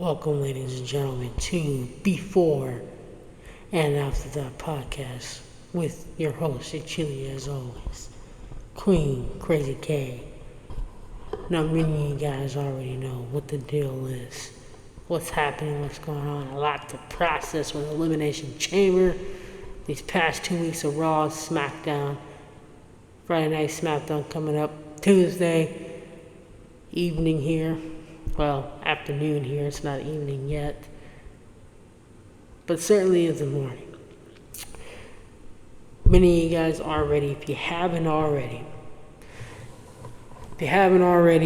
Welcome, ladies and gentlemen, to Before and After That podcast with your host, and chilly as always, Queen Krazy K. Now, many of you guys already know what the deal is, what's happening, what's going on. A lot to process with Elimination Chamber. These past 2 weeks of Raw, SmackDown, Friday Night SmackDown coming up Tuesday evening here. Well, afternoon here, it's not evening yet, but certainly is the morning. Many of you guys already, if you haven't already,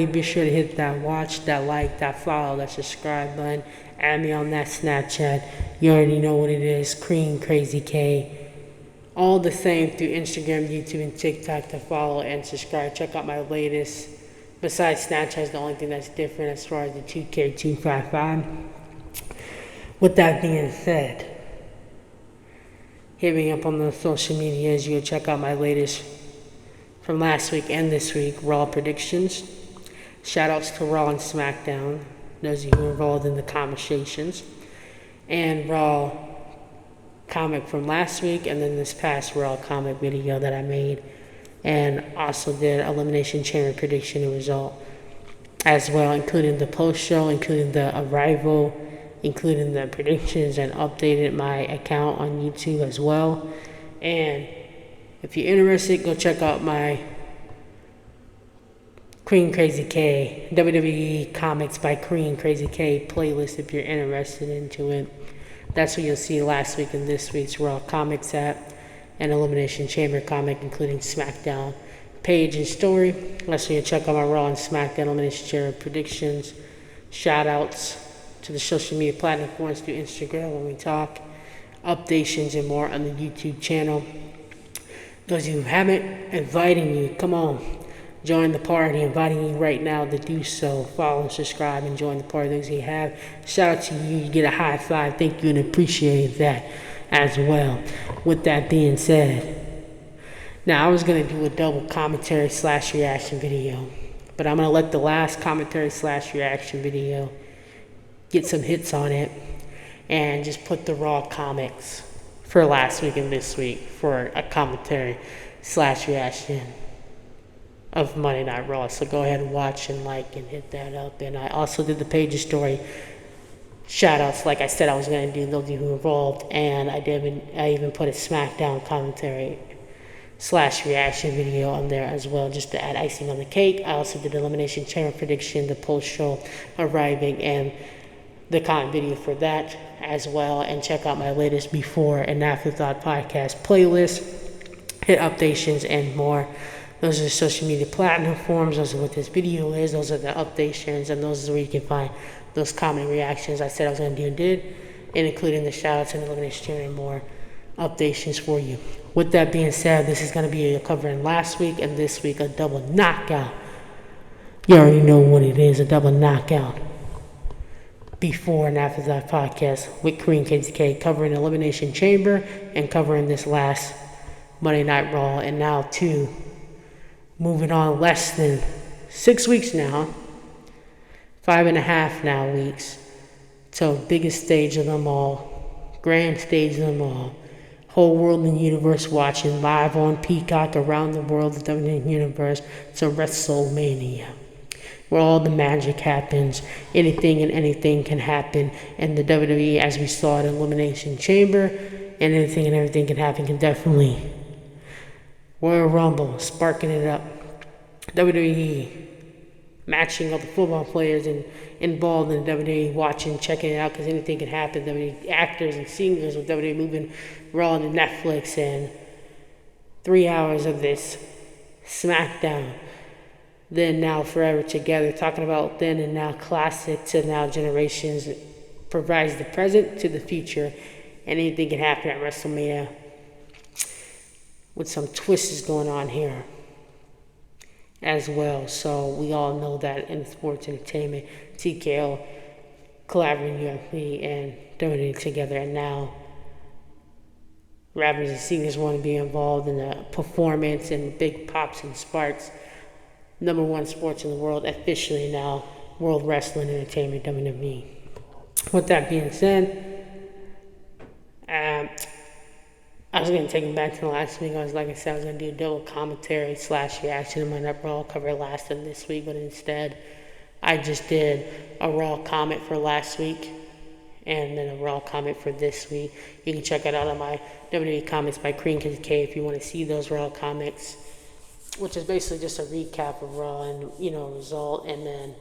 be sure to hit that watch, that like, that follow, that subscribe button. Add me on that Snapchat. You already know what it is, Queen Krazy K. All the same through Instagram, YouTube, and TikTok to follow and subscribe. Check out my latest. Besides Snapchat is the only thing that's different as far as the 2K255. With that being said, hit me up on the social medias. You can check out my latest from last week and this week, Raw predictions. Shoutouts to Raw and SmackDown, those of you who are involved in the conversations. And Raw comic from last week, and then this past Raw comic video that I made. And also did Elimination Chamber prediction and result as well, including the post-show, including the arrival, including the predictions, and updated my account on YouTube as well. And if you're interested, go check out my Queen Krazy K, WWE Comics by Queen Krazy K playlist if you're interested into it. That's where you'll see last week and this week's Raw comics at. And Elimination Chamber comic, including SmackDown page and story. That's where you check out my Raw and SmackDown Elimination Chamber predictions. Shout outs to the social media platforms through Instagram when we talk. Updations and more on the YouTube channel. Those of you who haven't, inviting you, come on, join the party. Inviting you right now to do so. Follow and subscribe and join the party. Those who have, shout out to you. You get a high five. Thank you and appreciate that as well. With that being said, now I was going to do a double commentary / reaction video, but I'm going to let the last commentary / reaction video get some hits on it and just put the Raw comics for last week and this week for a commentary / reaction of Monday Night Raw. So go ahead and watch and like and hit that up. And I also did the page story shoutouts, like I said I was going to do, those of you who were involved, and I even put a SmackDown commentary / reaction video on there as well, just to add icing on the cake. I also did the Elimination Chamber prediction, the post-show arriving, and the comment video for that as well. And check out my latest Before and After Thought podcast playlist, hit updations and more. Those are the social media platforms. Those are what this video is. Those are the updations, and those are where you can find those comment reactions I said I was going to do and did, and including the shoutouts and Elimination Chamber and more updations for you. With that being said, this is going to be covering last week and this week, a double knockout. You already know what it is, a double knockout. Before and After That podcast with Queen Krazy K, covering Elimination Chamber and covering this last Monday Night Raw. And now to moving on less than 6 weeks now, 5.5 now weeks, so biggest stage of them all, grand stage of them all, whole world and universe watching live on Peacock around the world, the WWE universe, to WrestleMania, where all the magic happens. Anything and anything can happen in the WWE, as we saw at Elimination Chamber, and anything and everything can happen can definitely Royal Rumble, sparking it up. WWE matching all the football players and involved in WWE, watching, checking it out, because anything can happen. WWE actors and singers with WWE moving Raw to Netflix, and 3 hours of this SmackDown. Then Now Forever Together, talking about then and now, classic to now generations, provides the present to the future, and anything can happen at WrestleMania with some twists going on here as well. So we all know that in sports entertainment, TKO collaborating UFC and WWE together, and now rappers and singers want to be involved in the performance and big pops and sparks. #1 sports in the world officially now, World Wrestling Entertainment, WWE. With that being said, I was going to take it back to the last week. Like I said, I was going to do a double commentary / reaction to my Raw cover last of this week, but instead, I just did a Raw comment for last week and then a Raw comment for this week. You can check it out on my WWE Comics by Krazy if you want to see those Raw comics, which is basically just a recap of Raw and, result, and then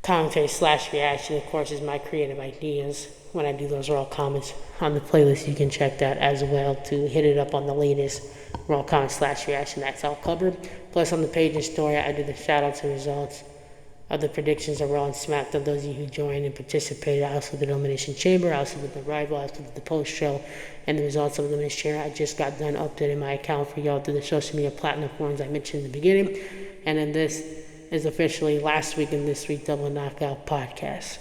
commentary / reaction, of course, is my creative ideas when I do those Raw comments on the playlist. You can check that as well to hit it up on the latest Raw comment / reaction. That's all covered. Plus, on the page and story, I do the shout-outs and results of the predictions of Raw and SmackDown. Those of you who joined and participated, I also did the Elimination Chamber, I also did the Rival, I also did the post-show, and the results of the Elimination Chamber. I just got done updating my account for y'all through the social media platforms I mentioned in the beginning. And then this is officially last week and this week Double Knockout podcast.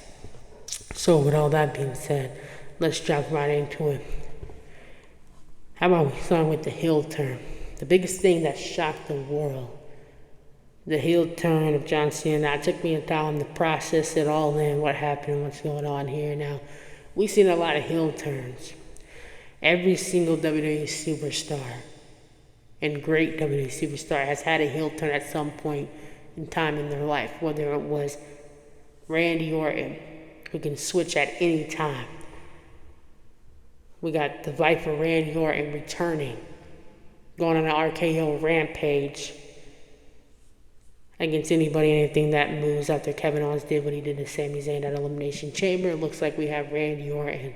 So with all that being said, let's jump right into it. How about we start with the heel turn? The biggest thing that shocked the world. The heel turn of John Cena. Now, it took me a time to process it all in, what happened, what's going on here. Now, we've seen a lot of heel turns. Every single WWE superstar and great WWE superstar has had a heel turn at some point in time in their life, whether it was Randy Orton, who can switch at any time. We got the Viper Randy Orton returning, going on an RKO rampage against anybody, anything that moves after Kevin Owens did what he did to Sami Zayn at Elimination Chamber. It looks like we have Randy Orton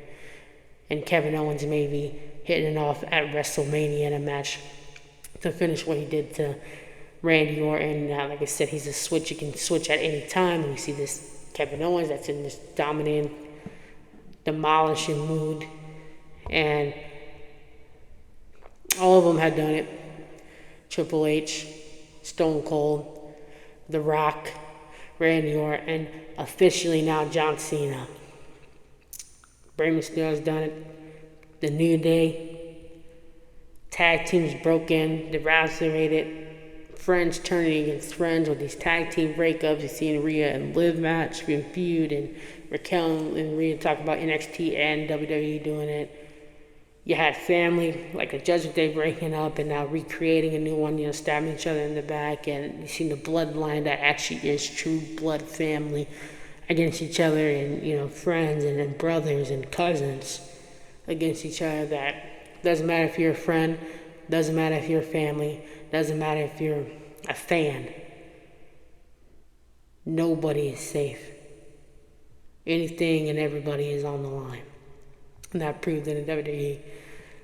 and Kevin Owens maybe hitting it off at WrestleMania in a match to finish what he did to Randy Orton. Like I said, he's a switch. You can switch at any time. And we see this Kevin Owens that's in this dominant, demolishing mood. And all of them had done it. Triple H, Stone Cold, The Rock, Randy Orton, and officially now John Cena. Rey Mysterio's done it. The New Day. Tag teams broken. The rated. Friends turning against friends with these tag team breakups. You see Rhea and Liv match being feud, and Raquel and Rhea talk about NXT and WWE doing it. You had family, like a Judgment Day breaking up and now recreating a new one, stabbing each other in the back. And you see the bloodline that actually is true blood family against each other, and, friends and brothers and cousins against each other. That doesn't matter if you're a friend, doesn't matter if you're family, doesn't matter if you're a fan. Nobody is safe. Anything and everybody is on the line. And that proved in the WWE.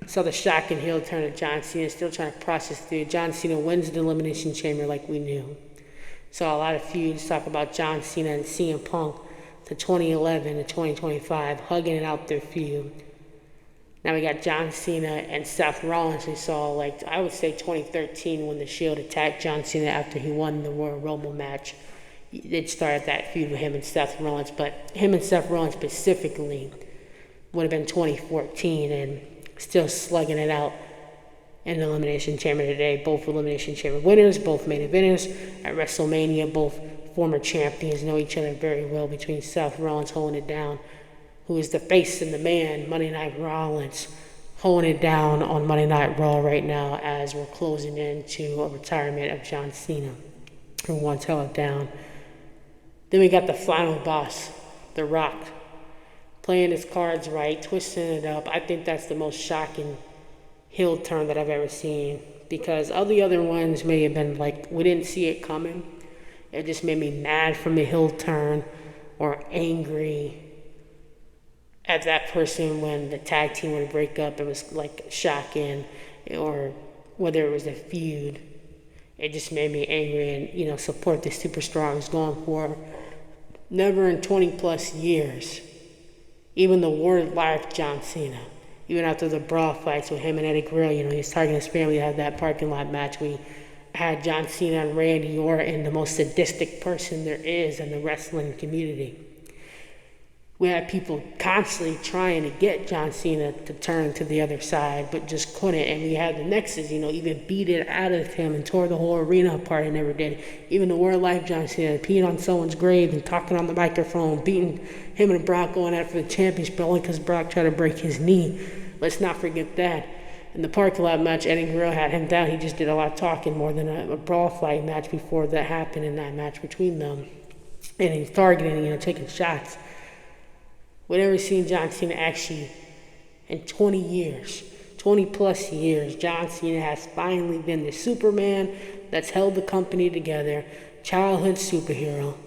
So the shocking heel turn of John Cena, still trying to process through. John Cena wins the Elimination Chamber like we knew. So a lot of feuds talk about John Cena and CM Punk to 2011 to 2025, hugging it out their feud. Now we got John Cena and Seth Rollins. We saw, I would say 2013 when the Shield attacked John Cena after he won the Royal Rumble match. It started that feud with him and Seth Rollins, but him and Seth Rollins specifically would have been 2014, and still slugging it out in the Elimination Chamber today. Both Elimination Chamber winners, both main eventers at WrestleMania, both former champions, know each other very well, between Seth Rollins holding it down, who is the face and the man, Monday Night Rollins, holding it down on Monday Night Raw right now as we're closing into a retirement of John Cena, who once held it down. Then we got the final boss, The Rock, playing his cards right, twisting it up. I think that's the most shocking heel turn that I've ever seen, because all the other ones may have been we didn't see it coming. It just made me mad from the heel turn, or angry at that person when the tag team would break up. It was shocking, or whether it was a feud. It just made me angry and, support the superstar I was going for. Never in 20 plus years, even the word life John Cena, even after the brawl fights with him and Eddie Guerrero, he was targeting his family to have that parking lot match. We had John Cena and Randy Orton, the most sadistic person there is in the wrestling community. we had people constantly trying to get John Cena to turn to the other side, but just couldn't. And we had the Nexus, even beat it out of him and tore the whole arena apart and never did. Even the World Life John Cena, peeing on someone's grave and talking on the microphone, beating him and Brock going out for the championship only because Brock tried to break his knee. Let's not forget that. In the parking lot match, Eddie Guerrero had him down. He just did a lot of talking more than a brawl fight match before that happened in that match between them. And he's targeting, taking shots. We've never seen John Cena actually in 20 plus years. John Cena has finally been the Superman that's held the company together, childhood superhero.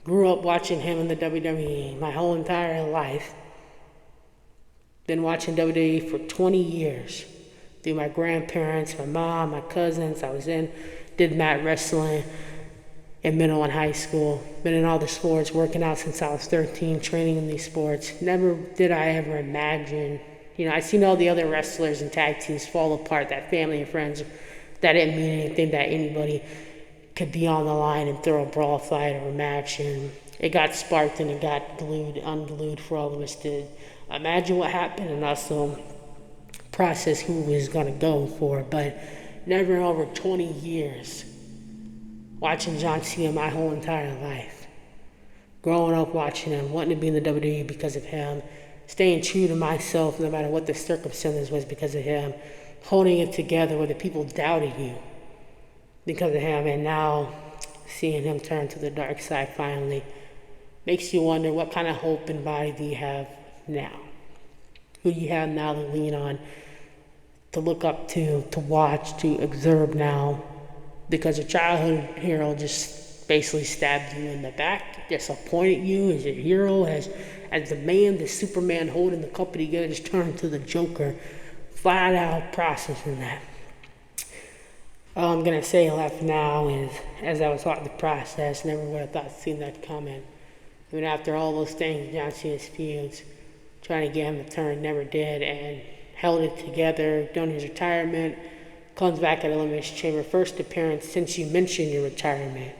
Grew up watching him in the WWE my whole entire life. Been watching WWE for 20 years. Through my grandparents, my mom, my cousins. Did mat wrestling in middle and high school. Been in all the sports, working out since I was 13, training in these sports. Never did I ever imagine, I've seen all the other wrestlers and tag teams fall apart, that family and friends, that didn't mean anything, that anybody could be on the line and throw a brawl fight or a match, and it got sparked and it got unglued for all of us to imagine what happened and also process who was going to go for, but never over 20 years. Watching John Cena my whole entire life. Growing up watching him, wanting to be in the WWE because of him. Staying true to myself no matter what the circumstances was because of him. Holding it together whether people doubted you because of him. And now seeing him turn to the dark side finally makes you wonder what kind of hope and body do you have now? Who do you have now to lean on, to look up to watch, to observe now? Because a childhood hero just basically stabbed you in the back, disappointed you as a hero, as the man, the Superman holding the company together, just turned to the Joker, flat out processing that. All I'm gonna say left now is, as I was watching the process, never would have thought seeing that comment. Even after all those things, John Cena's feuds, trying to get him to turn, never did, and held it together, done his retirement. Comes back at Elimination Chamber, first appearance since you mentioned your retirement.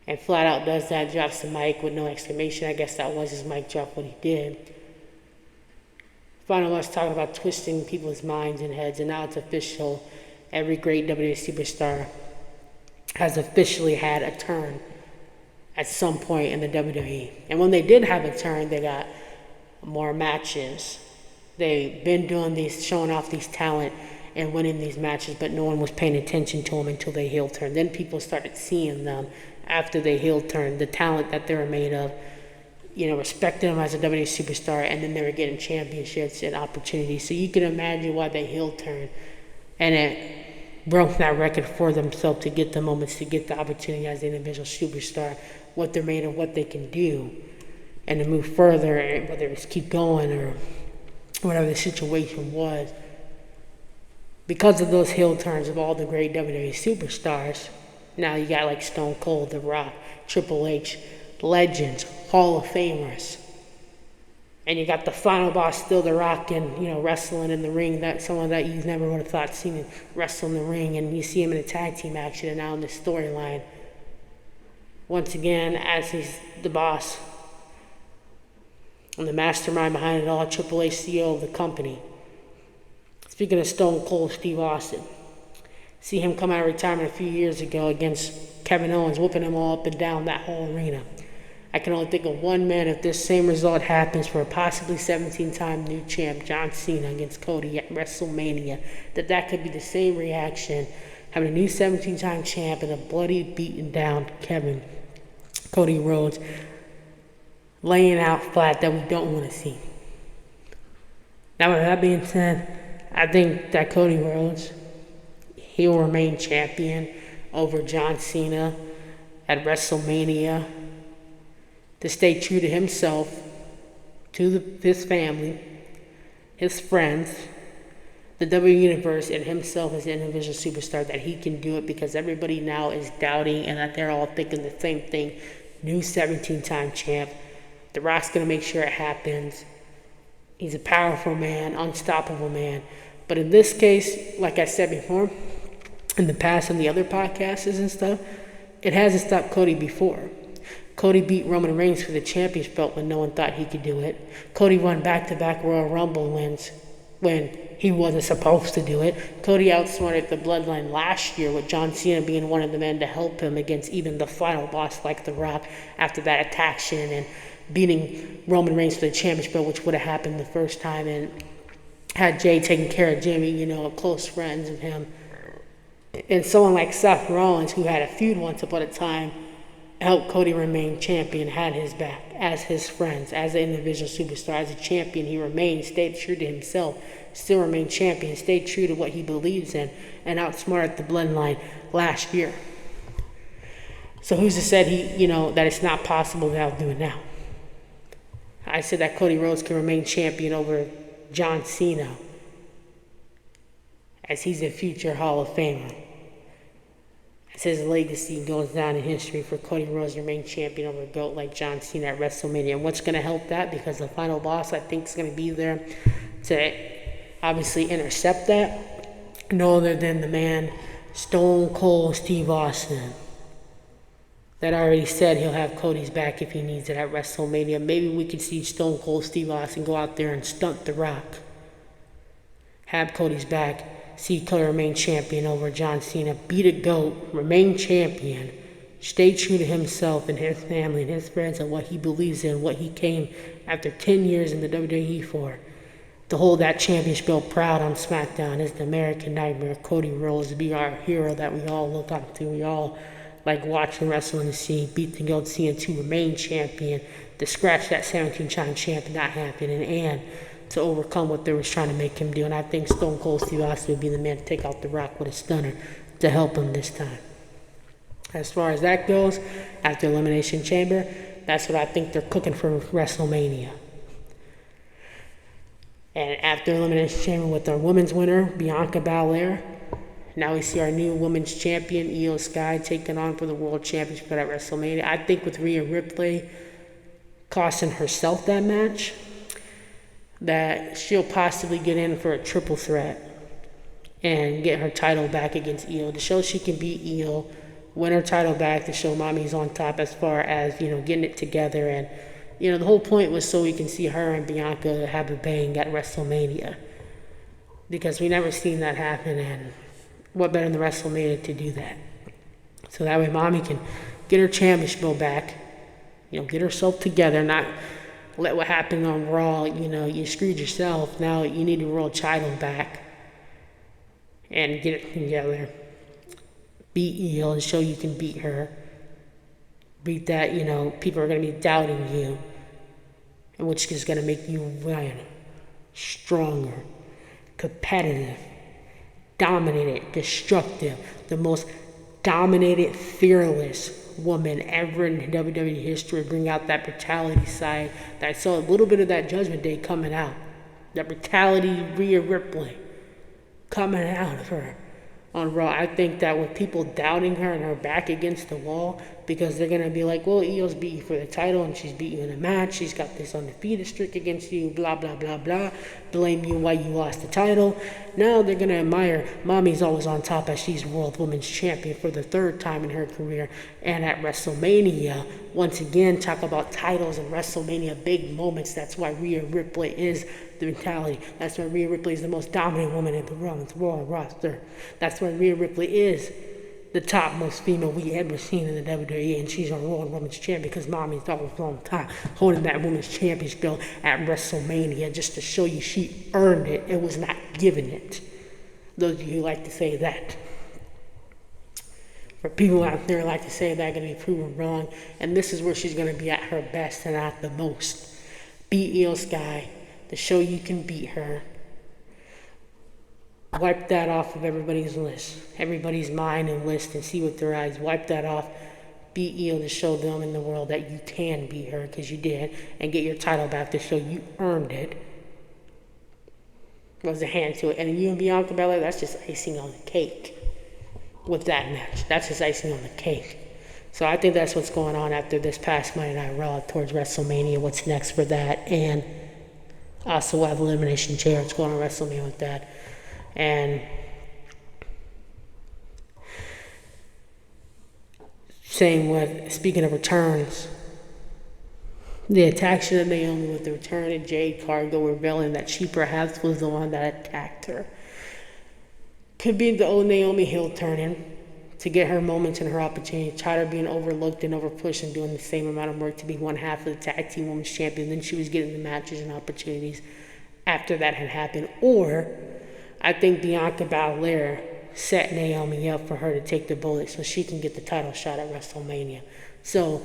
And flat out does that, drops the mic with no exclamation. I guess that was his mic drop, what he did. Finally, us talking about twisting people's minds and heads, and now it's official. Every great WWE superstar has officially had a turn at some point in the WWE. And when they did have a turn, they got more matches. They've been doing these, showing off these talent and winning these matches, but no one was paying attention to them until they heel turned. Then people started seeing them after they heel turned, the talent that they were made of, respecting them as a WWE superstar, and then they were getting championships and opportunities. So you can imagine why they heel turned, and it broke that record for themselves to get the moments, to get the opportunity as an individual superstar, what they're made of, what they can do, and to move further, whether it's keep going or whatever the situation was. Because of those heel turns of all the great WWE superstars, now you got like Stone Cold, The Rock, Triple H, legends, Hall of Famers. And you got the final boss still, The Rock, and wrestling in the ring. That's someone that you never would have thought seen him wrestle in the ring, and you see him in a tag team action, and now in this storyline. Once again, as he's the boss and the mastermind behind it all, Triple H, CEO of the company. Speaking of Stone Cold, Steve Austin. See him come out of retirement a few years ago against Kevin Owens, whooping him all up and down that whole arena. I can only think of one man if this same result happens for a possibly 17-time new champ, John Cena, against Cody at WrestleMania, that could be the same reaction, having a new 17-time champ and a bloody, beaten down Cody Rhodes, laying out flat that we don't want to see. Now, with that being said, I think that Cody Rhodes, he will remain champion over John Cena at WrestleMania to stay true to himself, to his family, his friends, the W Universe, and himself as an individual superstar, that he can do it, because everybody now is doubting and that they're all thinking the same thing. New 17-time champ. The Rock's going to make sure it happens. He's a powerful man, unstoppable man. But in this case, like I said before, in the past on the other podcasts and stuff, it hasn't stopped Cody before. Cody beat Roman Reigns for the championship belt when no one thought he could do it. Cody won back-to-back Royal Rumble wins when he wasn't supposed to do it. Cody outsmarted the Bloodline last year with John Cena being one of the men to help him against even the final boss like The Rock after that attraction and beating Roman Reigns for the championship belt, which would have happened the first time, and had Jay taking care of Jimmy, close friends of him. And someone like Seth Rollins, who had a feud once upon a time, helped Cody remain champion, had his back, as his friends, as an individual superstar, as a champion. He remained, stayed true to himself, still remained champion, stayed true to what he believes in, and outsmarted the Bloodline last year. So who's to say that it's not possible to outdo it now? I said that Cody Rhodes can remain champion over John Cena, as he's a future Hall of Famer. As his legacy goes down in history for Cody Rhodes to remain champion over a GOAT like John Cena at WrestleMania. And what's going to help that? Because the final boss, I think, is going to be there to obviously intercept that. No other than the man, Stone Cold Steve Austin, that already said he'll have Cody's back if he needs it at WrestleMania. Maybe we could see Stone Cold Steve Austin go out there and stunt The Rock, have Cody's back, see Cody remain champion over John Cena, beat a GOAT, remain champion, stay true to himself and his family and his friends and what he believes in, what he came after 10 years in the WWE for. To hold that championship belt proud on SmackDown is the American Nightmare. Cody Rhodes to be our hero that we all look up to. We all like watching wrestling to see, beat the GOAT Cena to remain champion, to scratch that 17-time champion not happening, and to overcome what they were trying to make him do. And I think Stone Cold Steve Austin would be the man to take out The Rock with a stunner to help him this time. As far as that goes, after Elimination Chamber, that's what I think they're cooking for WrestleMania. And after Elimination Chamber with our women's winner, Bianca Belair, now we see our new women's champion, Io Sky, taking on for the World Championship at WrestleMania. I think with Rhea Ripley costing herself that match, that she'll possibly get in for a triple threat and get her title back against Io to show she can beat Io, win her title back, to show mommy's on top as far as, getting it together. And, the whole point was so we can see her and Bianca have a bang at WrestleMania, because we never seen that happen, and what better than WrestleMania to do that? So that way mommy can get her championship back, get herself together, not let what happened on Raw, you screwed yourself. Now you need your world title back and get it together. Beat Io and show you can beat her. Beat that, people are going to be doubting you, and which is going to make you win, stronger, competitive, dominated, destructive, the most dominated, fearless woman ever in WWE history. Bring out that brutality side that I saw a little bit of that Judgment Day coming out. That brutality, Rhea Ripley coming out of her on Raw. I think that with people doubting her and her back against the wall, because they're going to be like, well, Io's beat you for the title and she's beat you in a match. She's got this undefeated streak against you, blah, blah, blah, blah. Blame you why you lost the title. Now they're going to admire mommy's always on top as she's World Women's Champion for the third time in her career. And at WrestleMania, once again, talk about titles and WrestleMania big moments. That's why Rhea Ripley is the mentality. That's why Rhea Ripley is the most dominant woman in the Rollins World roster. That's why Rhea Ripley is the top most female we ever seen in the WWE, and she's our World Women's Champion because mommy's always on top, holding that Women's Championship belt at WrestleMania just to show you she earned it. It was not given it. Those of you who like to say that. For people out there who like to say that, are going to be proven wrong, and this is where she's going to be at her best and at the most. Beat Io Sky to show you can beat her. Wipe that off of everybody's list, everybody's mind and list, and see with their eyes. Wipe that off. Beat Io to show them in the world that you can beat her, because you did, and get your title back to show you earned it. Was a hand to it. And you and Bianca Belair, that's just icing on the cake with that match. That's just icing on the cake. So I think that's what's going on after this past Monday Night Raw towards WrestleMania. What's next for that? And also we'll have Elimination Chamber. What's going on WrestleMania with that? And Same with, speaking of returns, the attraction of Naomi with the return of Jade Cargill revealing that she perhaps was the one that attacked her. Could be the old Naomi heel turning to get her moments and her opportunity, tired of being overlooked and overpushed and doing the same amount of work to be one half of the tag team women's champion. Then she was getting the matches and opportunities after that had happened. Or I think Bianca Belair set Naomi up for her to take the bullet so she can get the title shot at WrestleMania. So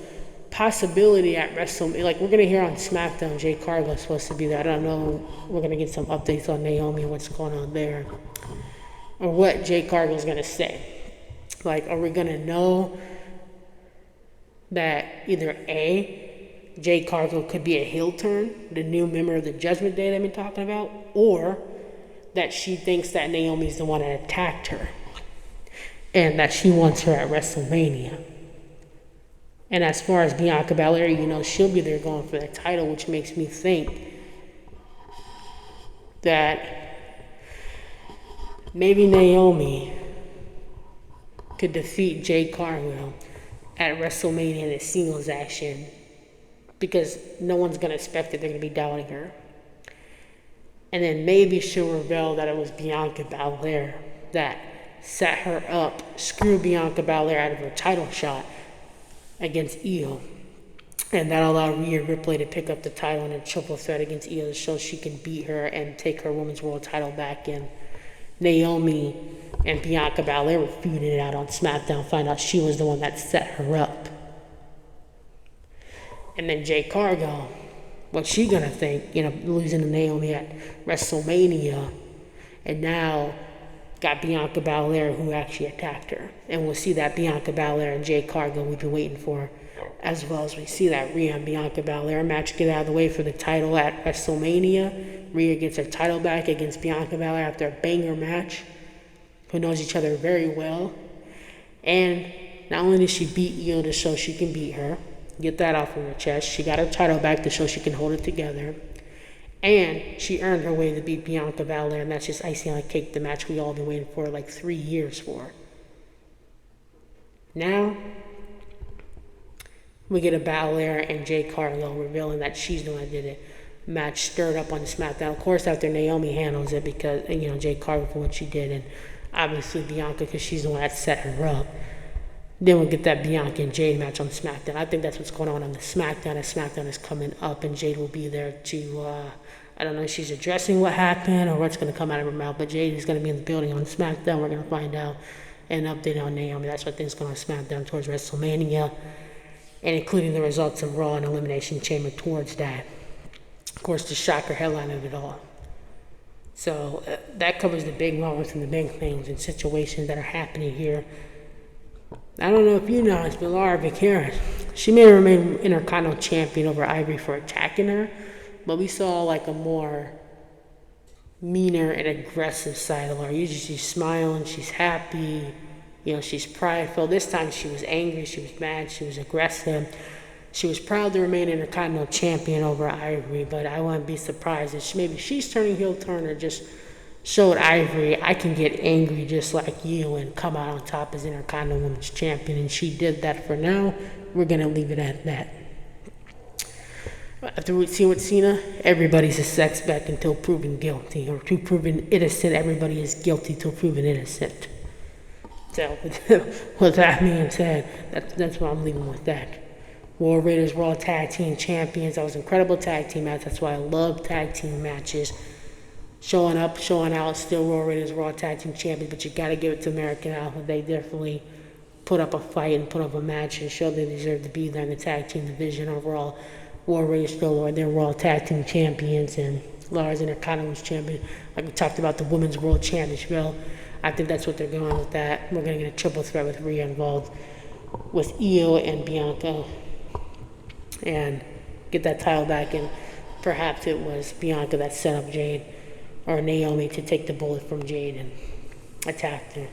possibility at WrestleMania, like we're going to hear on SmackDown, Jade Cargill is supposed to be there. I don't know, we're going to get some updates on Naomi and what's going on there, or what Jade Cargill is going to say. Like, are we going to know that either A, Jade Cargill could be a heel turn, the new member of the Judgment Day that I've been talking about, or that she thinks that Naomi's the one that attacked her and that she wants her at WrestleMania. And as far as Bianca Belair, you know, she'll be there going for the title, which makes me think that maybe Naomi could defeat Jade Cargill at WrestleMania in a singles action, because no one's going to expect that they're going to be doubting her. And then maybe she'll reveal that it was Bianca Belair that set her up, screwed Bianca Belair out of her title shot against Io. And that allowed Rhea Ripley to pick up the title in a triple threat against Io to show she can beat her and take her women's world title back in. Naomi and Bianca Belair were feuding it out on SmackDown, find out she was the one that set her up. And then Jade Cargill, what's she gonna think? You know, losing to Naomi at WrestleMania, and now got Bianca Belair who actually attacked her. And we'll see that Bianca Belair and Jade Cargill we've been waiting for, as well as we see that Rhea and Bianca Belair match get out of the way for the title at WrestleMania. Rhea gets her title back against Bianca Belair after a banger match, who knows each other very well. And not only did she beat Io to show she can beat her, get that off of her chest, she got her title back to show she can hold it together. And she earned her way to beat Bianca Belair, and that's just icing on the cake, the match we all been waiting for like 3 years for. Now, we get a Belair and Jade Cargill revealing that she's the one that did it. Match stirred up on SmackDown. Of course, after Naomi handles it because, you know, Jade Cargill for what she did, and obviously Bianca because she's the one that set her up. Then we'll get that Bianca and Jade match on SmackDown. I think that's what's going on the SmackDown, as SmackDown is coming up, and Jade will be there to, I don't know if she's addressing what happened or what's going to come out of her mouth, but Jade is going to be in the building on SmackDown. We're going to find out and update on Naomi. That's what things going on SmackDown towards WrestleMania, and including the results of Raw and Elimination Chamber towards that. Of course, the shocker headline of it all. So that covers the big moments and the big things and situations that are happening here. I don't know if you know this, but Laura Vicaris, she may remain Intercontinental Champion over Ivory for attacking her, but we saw like a more meaner and aggressive side of Laura. Usually she's smiling, she's happy, you know, she's prideful. This time she was angry, she was mad, she was aggressive. She was proud to remain Intercontinental Champion over Ivory, but I wouldn't be surprised if maybe she's turning heel turn or just showed Ivory, I can get angry just like you and come out on top as Intercontinental Women's Champion, and she did that. For now, we're going to leave it at that. After we see with Cena, everybody's a suspect until proven guilty, or to proven innocent, everybody is guilty till proven innocent. So, with that being said, that's what I'm leaving with that. War Raiders World Tag Team Champions. That was an incredible tag team match. That's why I love tag team matches. Showing up, showing out, still War Raiders World Tag Team Champions, but you got to give it to American Alpha. They definitely put up a fight and put up a match and showed they deserve to be there in the tag team division overall. War Raiders still are their World Tag Team Champions, and Lars Intercontinental Champion. Like we talked about the Women's World Championship. I think that's what they're going with that. We're going to get a triple threat with Rhea involved with Io and Bianca and get that title back, and perhaps it was Bianca that set up Jade or Naomi to take the bullet from Jade and attack her.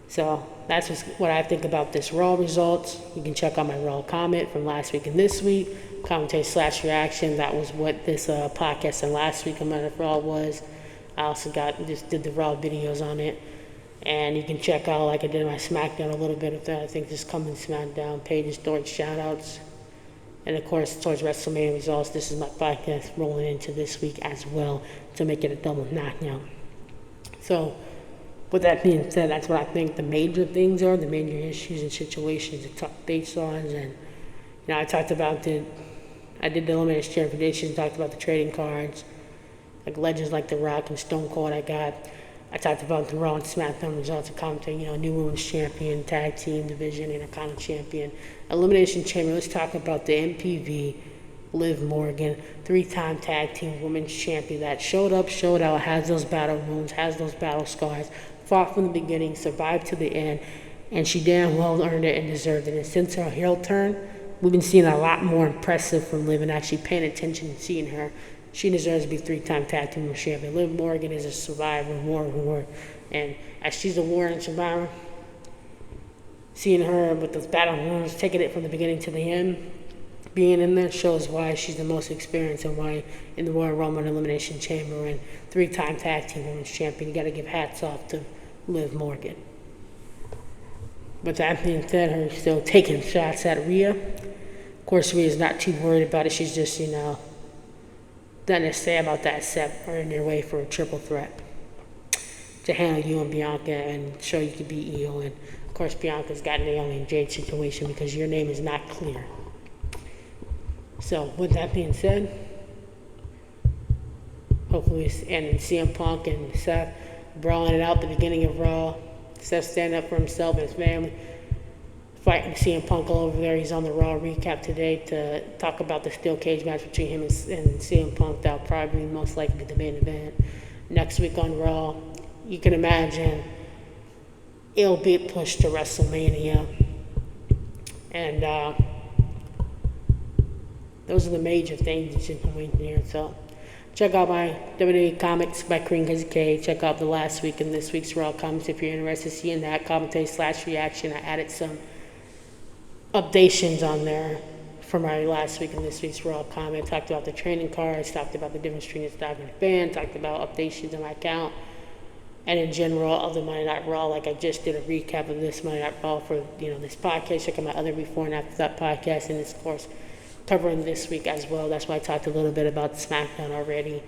So that's just what I think about this Raw results. You can check out my Raw comment from last week and this week. Commentary / reaction. That was what this podcast and last week on Raw was. I also just did the Raw videos on it. And you can check out, like I did in my SmackDown, a little bit of that. I think this coming SmackDown pages towards shoutouts. And of course, towards WrestleMania results, this is my podcast rolling into this week as well to make it a double knockout. So, with that being said, that's what I think the major things are, the major issues and situations to touch base on. And, I talked about I did the Elimination Chamber predictions, talked about the trading cards, like legends like The Rock and Stone Cold I talked about the Raw and SmackDown results of commentary, new women's champion, tag team division, Intercontinental champion, Elimination Chamber. Let's talk about the MPV, Liv Morgan, 3-time tag team women's champion that showed up, showed out, has those battle wounds, has those battle scars, fought from the beginning, survived to the end, and she damn well earned it and deserved it. And since her heel turn, we've been seeing a lot more impressive from Liv and actually paying attention and seeing her. She deserves to be 3-time tag team champion. Liv Morgan is a survivor, war, and as she's a war and survivor, seeing her with those battle wounds, taking it from the beginning to the end, being in there shows why she's the most experienced and why in the Royal Rumble and Elimination Chamber and 3-time tag team women's champion. You got to give hats off to Liv Morgan. But that being said, her still taking shots at Rhea. Of course, Rhea's not too worried about it. She's just, nothing to say about that except are in their way for a triple threat to handle you and Bianca and show you can beat Io. And of course, Bianca's got Naomi and Jade situation because your name is not clear. So with that being said, hopefully, and CM Punk and Seth brawling it out at the beginning of Raw. Seth standing up for himself and his family. Fighting CM Punk all over there. He's on the Raw recap today to talk about the steel cage match between him and CM Punk. That'll probably most likely be the main event. Next week on Raw, you can imagine it'll be pushed to WrestleMania. And those are the major things that you can wait here. So check out my WWE Comics by Krazy K. Check out the last week and this week's Raw comics if you're interested in seeing that commentary / reaction. I added some updations on there for my last week and this week's Raw comment. Talked about the training cards, talked about the difference between the stock and the fan, talked about updations on my account, and in general of the Monday Night Raw. Like I just did a recap of this Monday Night Raw for this podcast. Check out my other before and after that podcast, and this of course covering this week as well. That's why I talked a little bit about SmackDown already.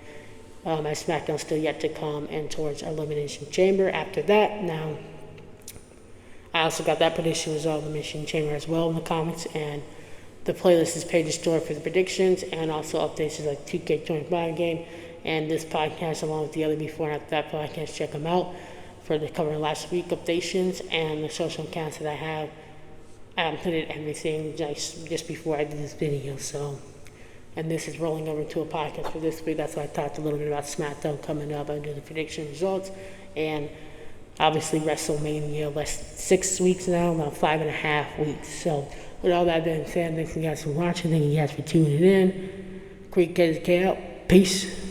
My SmackDown still yet to come, and towards Elimination Chamber after that. Now I also got that prediction result of Elimination Chamber as well in the comments, and the playlist is page store for the predictions and also updates like 2K25 game and this podcast along with the other before and after that podcast. Check them out for the covering last week updations and the social accounts that I have. I put it everything just before I did this video. So, and this is rolling over to a podcast for this week. That's why I talked a little bit about SmackDown coming up. I do the prediction results and obviously WrestleMania less 6 weeks now, about 5.5 weeks. So with all that being said, thanks you guys for watching. Thank you guys for tuning in. Krazy K out. Peace.